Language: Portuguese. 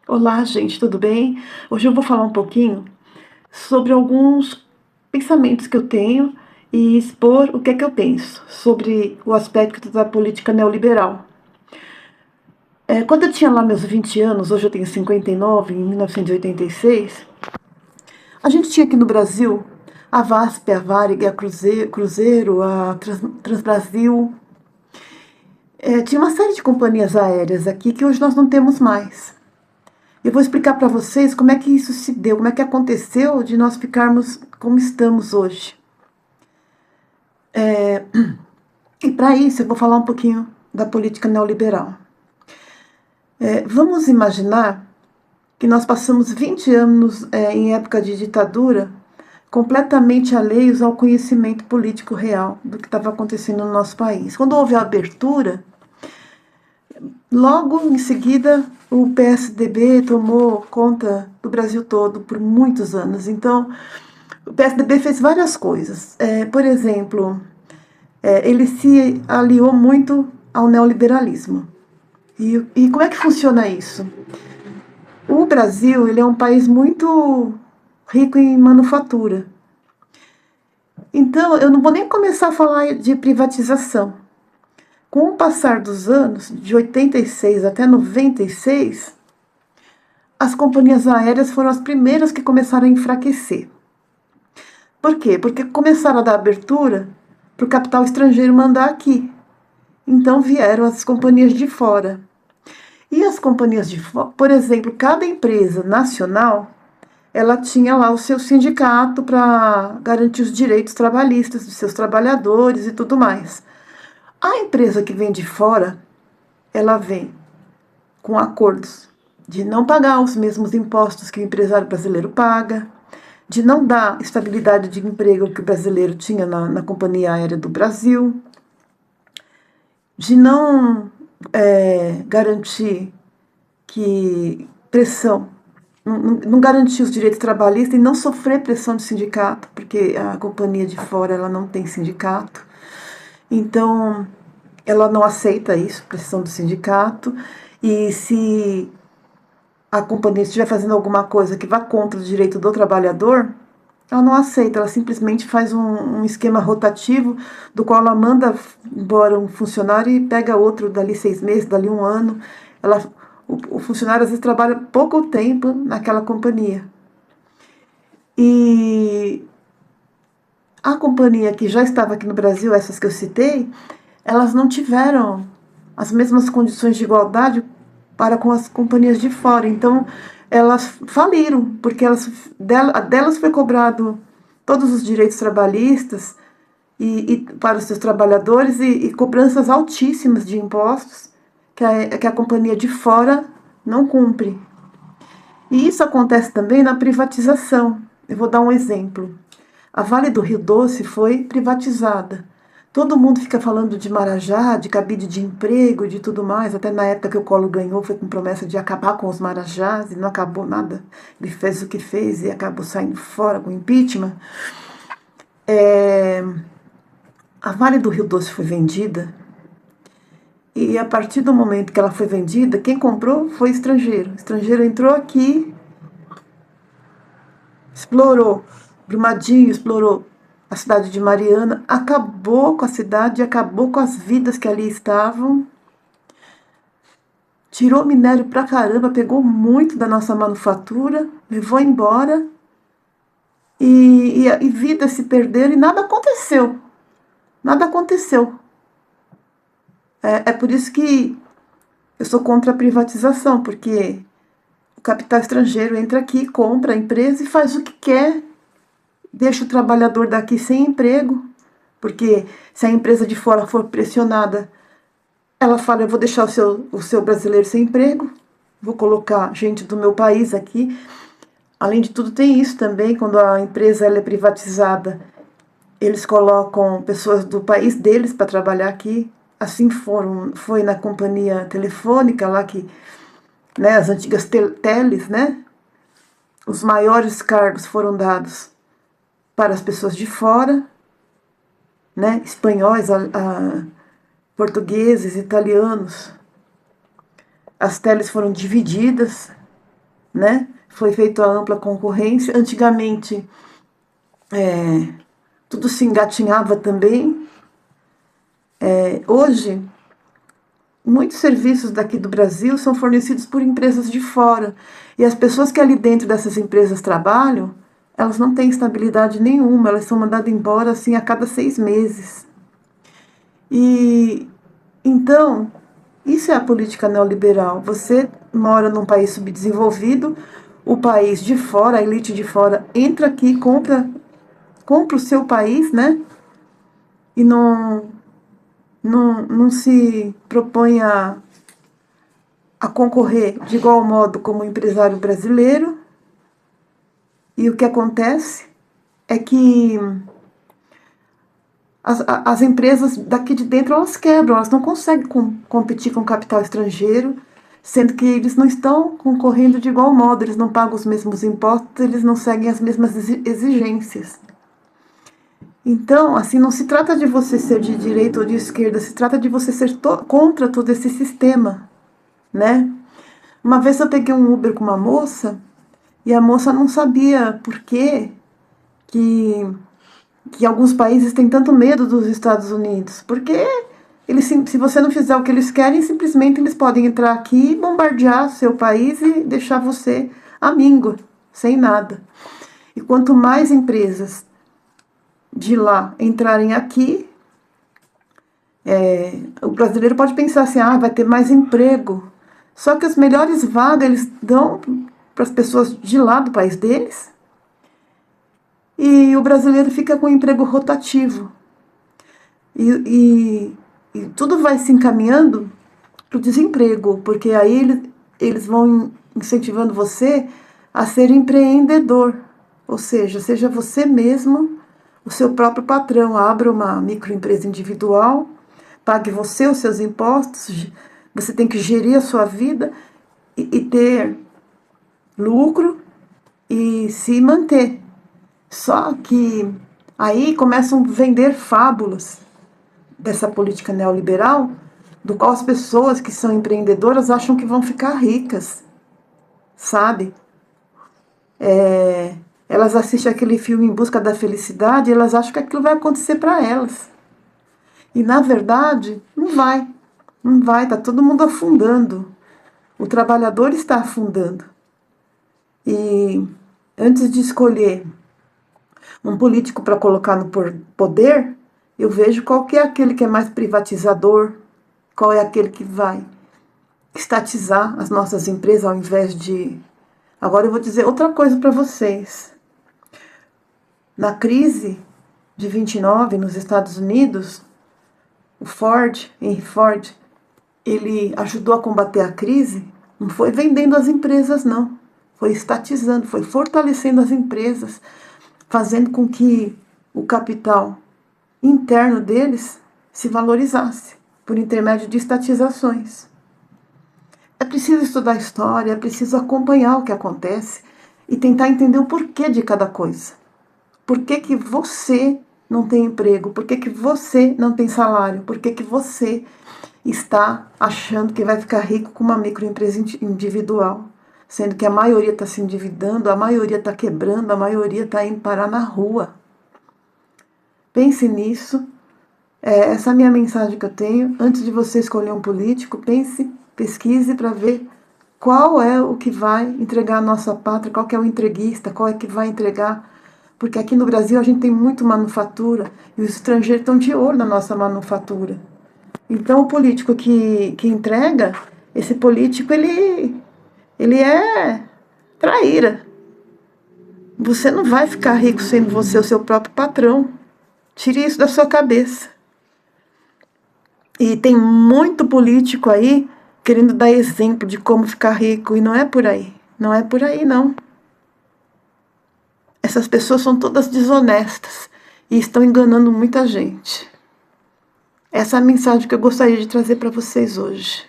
Olá, gente, tudo bem? Hoje eu vou falar um pouquinho sobre alguns pensamentos que eu tenho e expor o que é que eu penso sobre o aspecto da política neoliberal. Quando eu tinha lá meus 20 anos, hoje eu tenho 59, em 1986, a gente tinha aqui no Brasil a VASP, a Varig, a Cruzeiro, a Transbrasil. Tinha uma série de companhias aéreas aqui que hoje nós não temos mais. Eu vou explicar para vocês como é que isso se deu, como é que aconteceu de nós ficarmos como estamos hoje. E para isso eu vou falar um pouquinho da política neoliberal. Vamos imaginar que nós passamos 20 anos em época de ditadura completamente alheios ao conhecimento político real do que estava acontecendo no nosso país. Quando houve a abertura, logo em seguida o PSDB tomou conta do Brasil todo por muitos anos. Então, o PSDB fez várias coisas. Por exemplo, ele se aliou muito ao neoliberalismo. E como é que funciona isso? O Brasil ele é um país muito rico em manufatura. Então, eu não vou nem começar a falar de privatização. Com o passar dos anos, de 86 até 96, as companhias aéreas foram as primeiras que começaram a enfraquecer. Por quê? Porque começaram a dar abertura para o capital estrangeiro mandar aqui. Então vieram as companhias de fora. E as companhias de fora, por exemplo, cada empresa nacional, ela tinha lá o seu sindicato para garantir os direitos trabalhistas dos seus trabalhadores e tudo mais. A empresa que vem de fora, ela vem com acordos de não pagar os mesmos impostos que o empresário brasileiro paga, de não dar estabilidade de emprego que o brasileiro tinha na Companhia Aérea do Brasil, de não garantir que pressão, não garantir os direitos trabalhistas e não sofrer pressão de sindicato, porque a companhia de fora ela não tem sindicato. Então, ela não aceita isso, pressão do sindicato, e se a companhia estiver fazendo alguma coisa que vá contra o direito do trabalhador, ela não aceita, ela simplesmente faz um esquema rotativo do qual ela manda embora um funcionário e pega outro dali 6 meses, dali um ano. O funcionário às vezes trabalha pouco tempo naquela companhia. E a companhia que já estava aqui no Brasil, essas que eu citei, elas não tiveram as mesmas condições de igualdade para com as companhias de fora. Então, elas faliram, porque delas foi cobrado todos os direitos trabalhistas e para os seus trabalhadores e cobranças altíssimas de impostos que a companhia de fora não cumpre. E isso acontece também na privatização. Eu vou dar um exemplo. A Vale do Rio Doce foi privatizada. Todo mundo fica falando de Marajá, de cabide de emprego, de tudo mais. Até na época que o Collor ganhou, foi com promessa de acabar com os Marajás e não acabou nada. Ele fez o que fez e acabou saindo fora com impeachment. A Vale do Rio Doce foi vendida e a partir do momento que ela foi vendida, quem comprou foi estrangeiro. O estrangeiro entrou aqui, explorou Brumadinho, explorou a cidade de Mariana, acabou com a cidade, acabou com as vidas que ali estavam, tirou minério pra caramba, pegou muito da nossa manufatura, levou embora e vidas se perderam e nada aconteceu. Nada aconteceu. É por isso que eu sou contra a privatização, porque o capital estrangeiro entra aqui, compra a empresa e faz o que quer, deixa o trabalhador daqui sem emprego, porque se a empresa de fora for pressionada, ela fala, eu vou deixar o seu brasileiro sem emprego, vou colocar gente do meu país aqui. Além de tudo, tem isso também, quando a empresa ela é privatizada, eles colocam pessoas do país deles para trabalhar aqui. Assim foi na companhia telefônica lá que, né, as antigas teles, né? Os maiores cargos foram dados para as pessoas de fora, né? Espanhóis, portugueses, italianos. As teles foram divididas né? Foi feita a ampla concorrência. Antigamente, tudo se engatinhava também. Hoje, muitos serviços daqui do Brasil são fornecidos por empresas de fora. E as pessoas que ali dentro dessas empresas trabalham, elas não têm estabilidade nenhuma, elas são mandadas embora assim a cada 6 meses. E então, isso é a política neoliberal. Você mora num país subdesenvolvido, o país de fora, a elite de fora, entra aqui, compra o seu país, né? E não se propõe a concorrer de igual modo como o empresário brasileiro. E o que acontece é que as empresas daqui de dentro, elas quebram, elas não conseguem competir com o capital estrangeiro, sendo que eles não estão concorrendo de igual modo, eles não pagam os mesmos impostos, eles não seguem as mesmas exigências. Então, assim, não se trata de você ser de direita ou de esquerda, se trata de você ser contra todo esse sistema, né? Uma vez eu peguei um Uber com uma moça e a moça não sabia por que alguns países têm tanto medo dos Estados Unidos. Porque eles, se você não fizer o que eles querem, simplesmente eles podem entrar aqui, bombardear seu país e deixar você amíngua, sem nada. E quanto mais empresas de lá entrarem aqui, o brasileiro pode pensar assim, vai ter mais emprego. Só que as melhores vagas eles dão para as pessoas de lá do país deles. E o brasileiro fica com emprego rotativo. E tudo vai se encaminhando para o desemprego, porque aí eles vão incentivando você a ser empreendedor. Ou seja você mesmo, o seu próprio patrão. Abra uma microempresa individual, pague você os seus impostos, você tem que gerir a sua vida e ter lucro e se manter. Só que aí começam a vender fábulas dessa política neoliberal, do qual as pessoas que são empreendedoras acham que vão ficar ricas, sabe? Elas assistem aquele filme Em Busca da Felicidade e elas acham que aquilo vai acontecer para elas. E, na verdade, não vai, está todo mundo afundando. O trabalhador está afundando. E antes de escolher um político para colocar no poder, eu vejo qual que é aquele que é mais privatizador, qual é aquele que vai estatizar as nossas empresas ao invés de... Agora eu vou dizer outra coisa para vocês. Na crise de 29 nos Estados Unidos, o Henry Ford, ele ajudou a combater a crise, não foi vendendo as empresas, não. Foi estatizando, foi fortalecendo as empresas, fazendo com que o capital interno deles se valorizasse por intermédio de estatizações. É preciso estudar história, é preciso acompanhar o que acontece e tentar entender o porquê de cada coisa. Por que você não tem emprego? Por que você não tem salário? Por que você está achando que vai ficar rico com uma microempresa individual? Sendo que a maioria está se endividando, a maioria está quebrando, a maioria está indo parar na rua. Pense nisso. Essa é a minha mensagem que eu tenho. Antes de você escolher um político, pense, pesquise para ver qual é o que vai entregar a nossa pátria, qual que é o entreguista, qual é que vai entregar. Porque aqui no Brasil a gente tem muito manufatura e os estrangeiros estão de olho na nossa manufatura. Então o político que entrega, esse político ele é traíra. Você não vai ficar rico sendo você o seu próprio patrão. Tire isso da sua cabeça. E tem muito político aí querendo dar exemplo de como ficar rico. E não é por aí. Não é por aí, não. Essas pessoas são todas desonestas e estão enganando muita gente. Essa é a mensagem que eu gostaria de trazer para vocês hoje.